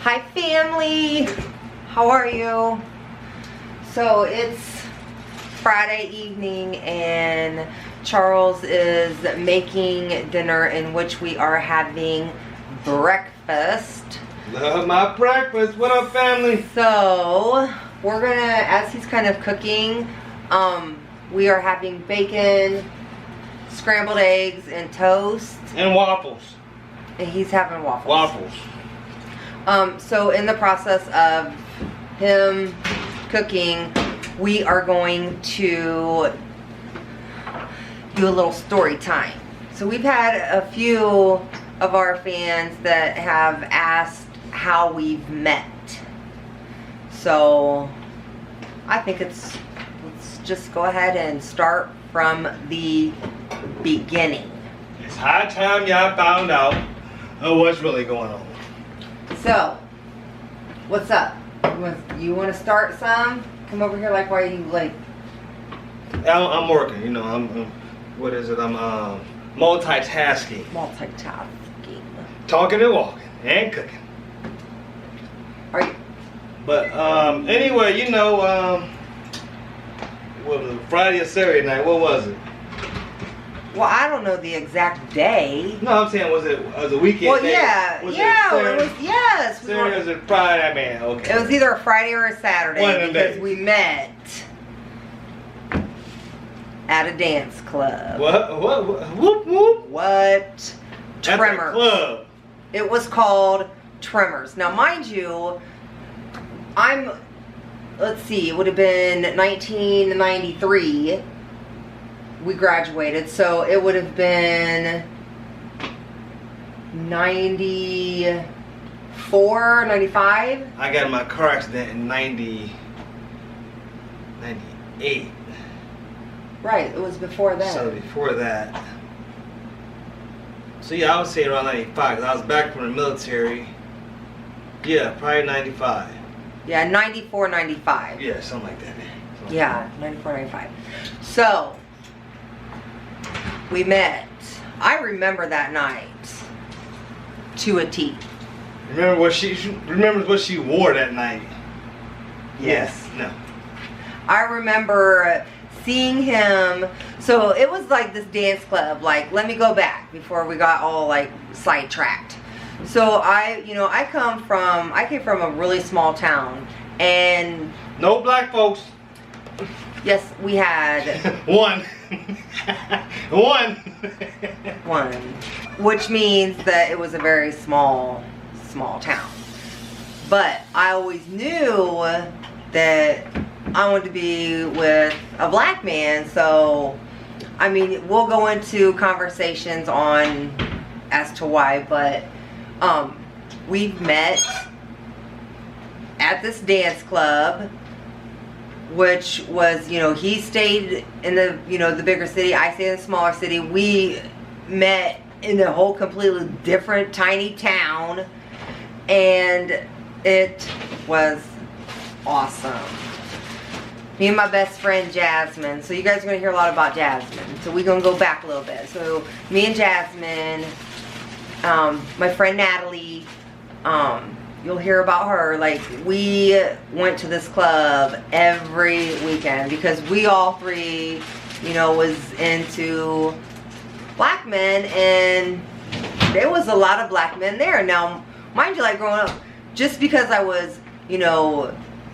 Hi family, how are you? So it's Friday evening and Charles is making dinner in which we are having breakfast. Love my breakfast. What up, family? So we're gonna, as he's kind of cooking, we are having bacon, scrambled eggs, and toast. And waffles. And he's having waffles. Waffles. So in the process of him cooking, we are going to do a little story time. So we've had a few of our fans that have asked how we've met. So I think let's just go ahead and start from the beginning. It's high time y'all found out what's really going on. So, what's up? You want to start some? Come over here, like, why are you, like... I'm working, you know, I'm multitasking. Multitasking. Talking and walking and cooking. Are you... But, anyway, you know, what was it, Friday or Saturday night, what was it? Well, I don't know the exact day. No, I'm saying, was it a weekend well, day? yeah, Was it was, yes. Saturday or was it Friday, man? Okay. It was either a Friday or a Saturday One of them because days. we met at a dance club. What? Whoop, whoop. What? At the Tremors. club. It was called Tremors. Now, mind you, let's see, it would have been 1993. We graduated, so it would have been 94, 95. I got in my car accident in 98. Right, it was before that. So before that. So yeah, I would say around 95, 'cause I was back from the military. Yeah, probably 95. Yeah, 94, 95. Yeah, something like that. Yeah, 94, 95. So, we met. I remember that night to a T. Remember what she wore that night? Yes. No. I remember seeing him. So it was like this dance club. Like, let me go back before we got all like sidetracked. So I came from a really small town, and No black folks. yes, we had One. one, which means that it was a very small town. But I always knew that I wanted to be with a black man, so I mean, we'll go into conversations on as to why, but we've met at this dance club, which was, he stayed in the, the bigger city, I stayed in the smaller city. We met in a whole completely different tiny town, and it was awesome. Me and my best friend Jasmine. So you guys are going to hear a lot about Jasmine. So we're going to go back a little bit. So me and Jasmine, my friend Natalie, you'll hear about her. Like, we went to this club every weekend because we all three, was into black men, and there was a lot of black men there. Now, mind you, like, growing up, just because I was,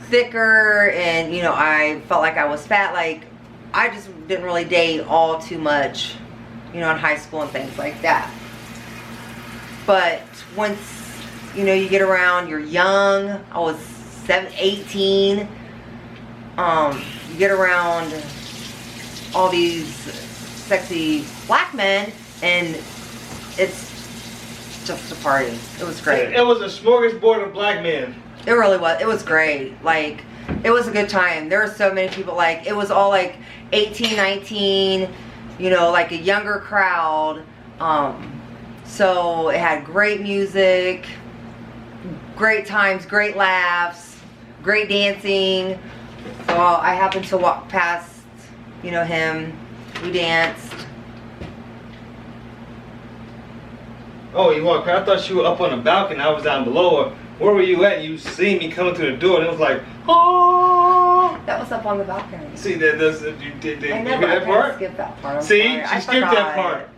thicker and, I felt like I was fat, like, I just didn't really date all too much, in high school and things like that. But once, you get around, you're young, I was 18, you get around all these sexy black men, and it's just a party. It was great. It was a smorgasbord of black men. It really was. It was great. Like, it was a good time. There were so many people, like, it was all like 18, 19, like a younger crowd. So it had great music, great times, great laughs, great dancing. So I happened to walk past, him. We danced. Oh, you walked past? I thought you were up on the balcony. I was down below. Or where were you at? You see me coming through the door, and it was like, oh. That was up on the balcony. See, you did I you never hear that part? skip that part. I'm See, sorry. she I skipped that forgot. part.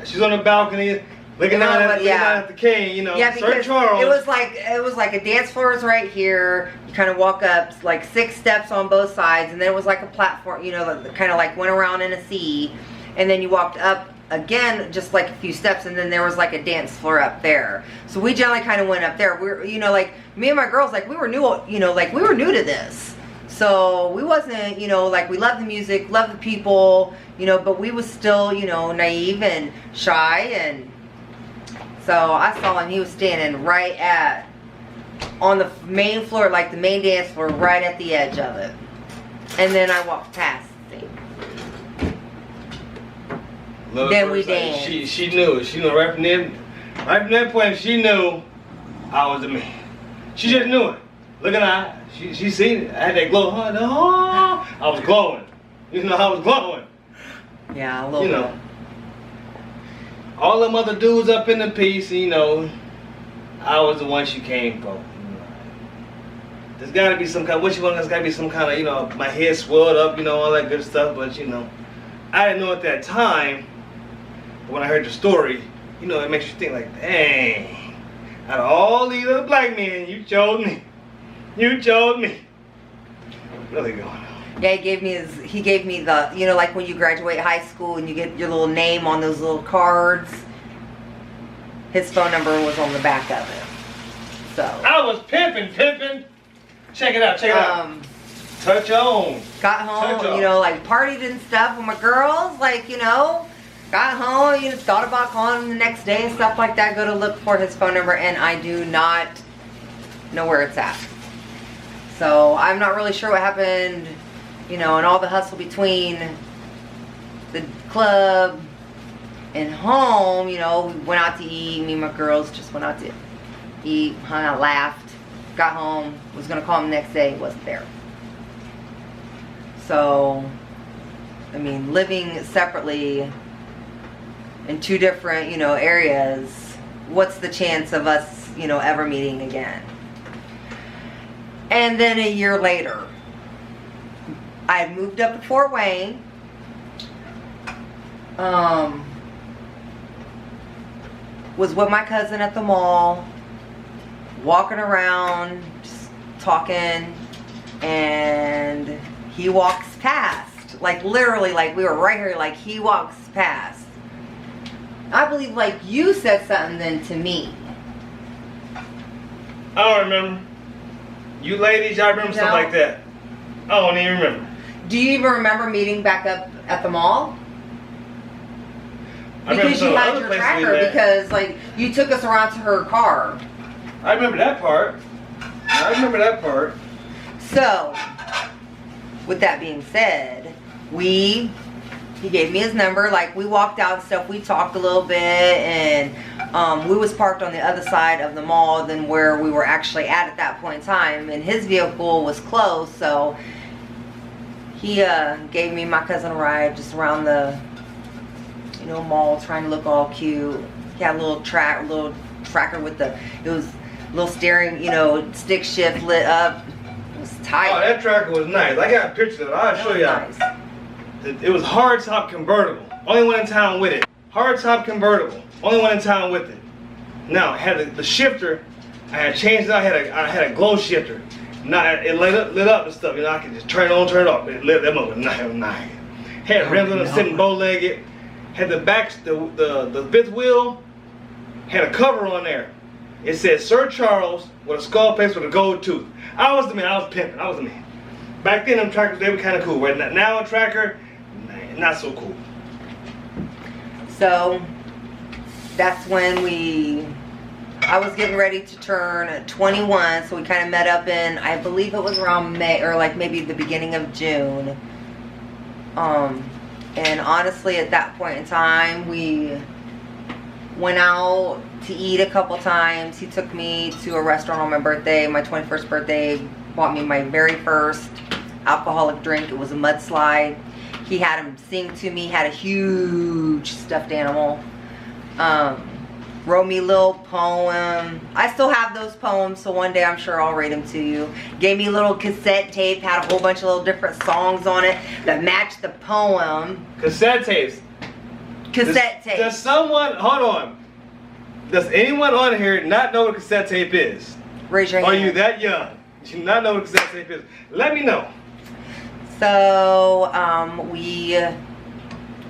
She's on the balcony, looking out at the cane, you know. Yeah, Sir because Charles. it was like a dance floor is right here. You kind of walk up like 6 steps on both sides, and then it was like a platform, you know, kind of like went around in a C, and then you walked up again just like a few steps, and then there was like a dance floor up there. So we generally kind of went up there. We're, you know, like me and my girls, like we were new, you know, like we were new to this. So we wasn't, you know, like we loved the music, loved the people, you know, but we was still, you know, naive and shy. And so I saw him, he was standing right on the main floor, like the main dance floor, right at the edge of it. And then I walked past him. Then we danced. She knew it. She knew right from that point, she knew I was the man. She just knew it. Look at her. She seen it. I had that glow. Oh, I was glowing. You know, I was glowing. Yeah, a little bit. All them other dudes up in the piece, you know, I was the one she came for. There's gotta be some kind, there's gotta be some kind of, you know, my head swelled up, you know, all that good stuff, but you know, I didn't know at that time, but when I heard the story, you know, it makes you think like, dang, out of all these other black men, you chose me. You chose me. Really going on. Yeah, he gave me the, you know, like when you graduate high school and you get your little name on those little cards. His phone number was on the back of it. So I was pimping. Check it out. Touch on. Got home, you know, like partied and stuff with my girls, like, you know, got home, you know, thought about calling him the next day and stuff like that. Go to look for his phone number, and I do not know where it's at. So I'm not really sure what happened, you know, and all the hustle between the club and home. You know, we went out to eat. Me and my girls just went out to eat, hung out, laughed, got home, was going to call him the next day, wasn't there. So, I mean, living separately in 2 different, you know, areas, what's the chance of us, you know, ever meeting again? And then a year later, I had moved up to Fort Wayne. Was with my cousin at the mall, walking around, just talking, and he walks past. Like literally, like we were right here, like he walks past. I believe like you said something then to me. I don't remember. You ladies, y'all remember something like that? I don't even remember. Do you even remember meeting back up at the mall? Because you had your tracker, because like you took us around to her car. I remember that part. So, with that being said, he gave me his number. Like we walked out and stuff. We talked a little bit, and we was parked on the other side of the mall than where we were actually at that point in time. And his vehicle was closed, so he gave me and my cousin a ride just around the, you know, mall, trying to look all cute. He had a little tracker with it was a little steering, you know, stick shift lit up. It was tight. Oh, that tracker was nice. I got pictures of it. I'll show y'all. Nice. It was hardtop convertible. Only one in town with it. Hardtop convertible. Only one in town with it. Now, it had the shifter. I had changed it. I had a glow shifter. Now it lit up and stuff. You know, I could just turn it on, turn it off. It lit that up nice. Had rims on it, sitting bow-legged. Had the back, the fifth wheel. Had a cover on there. It said Sir Charles with a skull face with a gold tooth. I was the man. I was pimping. I was the man. Back then, them trackers, they were kind of cool. Right now, a tracker, not so cool. So that's when I was getting ready to turn 21, so we kind of met up in, I believe it was around May, or like maybe the beginning of June. And honestly, at that point in time, we went out to eat a couple times. He took me to a restaurant on my birthday, my 21st birthday, bought me my very first alcoholic drink. It was a mudslide. He had him sing to me, had a huge stuffed animal. Wrote me a little poem. I still have those poems, so one day I'm sure I'll read them to you. Gave me a little cassette tape, had a whole bunch of little different songs on it that matched the poem. Cassette tapes. Cassette tape. Does someone, hold on. Does anyone on here not know what a cassette tape is? Raise your hand. Are you that young? Do you not know what a cassette tape is? Let me know. So, we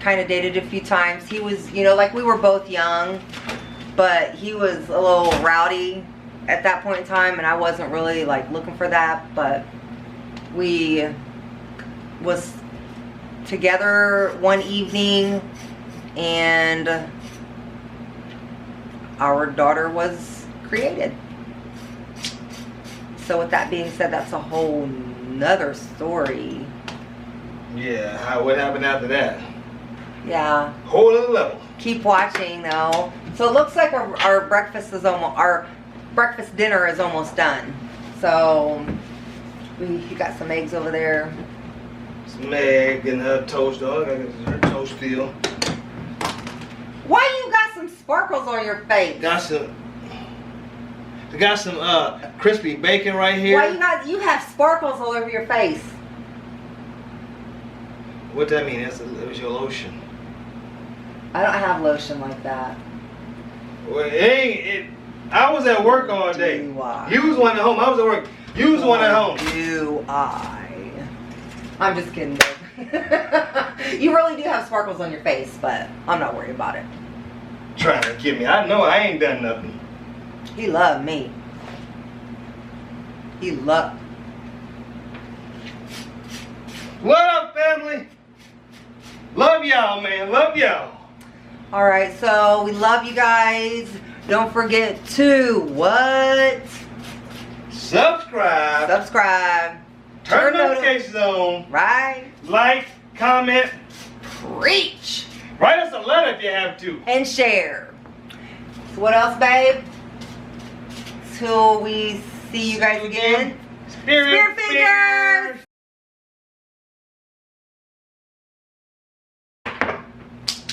kind of dated a few times. He was, you know, like we were both young, but he was a little rowdy at that point in time, and I wasn't really like looking for that, but we was together one evening, and our daughter was created. So with that being said, that's a whole nother story. Yeah, what happened after that? Yeah. Whole other level. Keep watching though. So it looks like our breakfast is almost, our breakfast dinner is almost done. So you got some eggs over there. Some egg and her toast dog. I got her toast still. Why you got some sparkles on your face? Got some crispy bacon right here. Why you have sparkles all over your face? What that mean? It was your lotion. I don't have lotion like that. Well, I was at work all day. Do I? You was one at home. I was at work. You was one at home. Do I? I'm just kidding, babe. You really do have sparkles on your face, but I'm not worried about it. Trying to kid me. I know I ain't done nothing. He loved me. He loved. What up, family? Love y'all, man. Love y'all. All right, so we love you guys. Don't forget to what? Subscribe. Subscribe. Turn notifications on. Right. Like, comment. Preach. Write us a letter if you have to. And share. So what else, babe? Till we see you guys again. Spirit fingers.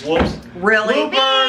Whoops. Really? Blooper.